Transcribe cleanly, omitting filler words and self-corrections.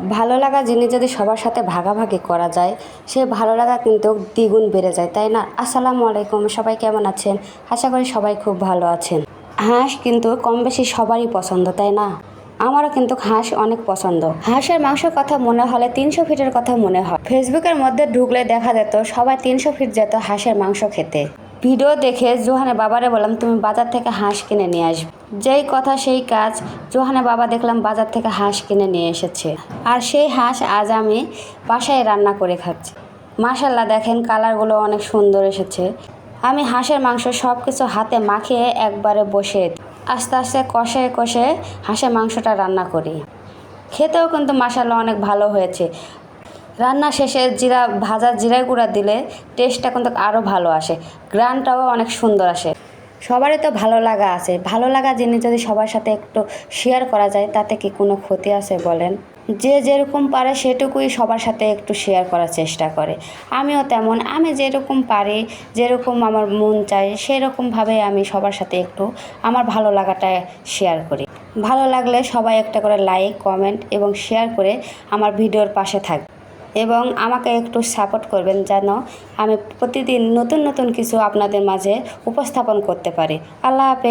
ভালো লাগা জিনিস যদি সবার সাথে ভাগাভাগি করা যায়, সেই ভালো লাগা কিন্তু দ্বিগুণ বেড়ে যায়, তাই না? আসসালামু আলাইকুম, সবাই কেমন আছেন? আশা করি সবাই খুব ভালো আছেন। হাঁস কিন্তু কম বেশি সবারই পছন্দ, তাই না? আমারও কিন্তু হাঁস অনেক পছন্দ। হাঁসের মাংসের কথা মনে হলে 300 ফিটের কথা মনে হয়। ফেসবুকের মধ্যে ঢুকলে দেখা যেত সবাই 300 ফিট যেত হাঁসের মাংস খেতে। ভিডিও দেখে জোহানের বাবারে বললাম, তুমি বাজার থেকে হাঁস কিনে নিয়ে আসবে। যেই কথা সেই কাজ, জোহানের বাবা দেখলাম বাজার থেকে হাঁস কিনে নিয়ে এসেছে। আর সেই হাঁস আজ আমি বাসায় রান্না করে খাচ্ছি। মাশাল্লাহ, দেখেন কালারগুলো অনেক সুন্দর এসেছে। আমি হাঁসের মাংস সব কিছু হাতে মাখিয়ে একবারে বসে আস্তে আস্তে কষে কষে হাঁসের মাংসটা রান্না করি। খেতেও কিন্তু মাশাল্লাহ অনেক ভালো হয়েছে। রান্না শেষে ভাজা জিরা গুঁড়া দিলে টেস্টটা কিন্তু আরও ভালো আসে, গ্রানটাও অনেক সুন্দর আসে। সবারই তো ভালো লাগা আছে, ভালো লাগা জিনিস যদি সবার সাথে একটু শেয়ার করা যায় তাতে কি কোনো ক্ষতি আছে বলেন? যে যেরকম পারে সেটুকুই সবার সাথে একটু শেয়ার করার চেষ্টা করে। আমিও তেমন, আমি যেরকম পারি, যেরকম আমার মন চায় সেরকমভাবে আমি সবার সাথে একটু আমার ভালো লাগাটা শেয়ার করি। ভালো লাগলে সবাই একটা করে লাইক, কমেন্ট এবং শেয়ার করে আমার ভিডিওর পাশে থাকবে এবং আমাকে একটু সাপোর্ট করবেন যেন আমি প্রতিদিন নতুন নতুন কিছু আপনাদের মাঝে উপস্থাপন করতে পারি। আল্লাহ হাফেজ।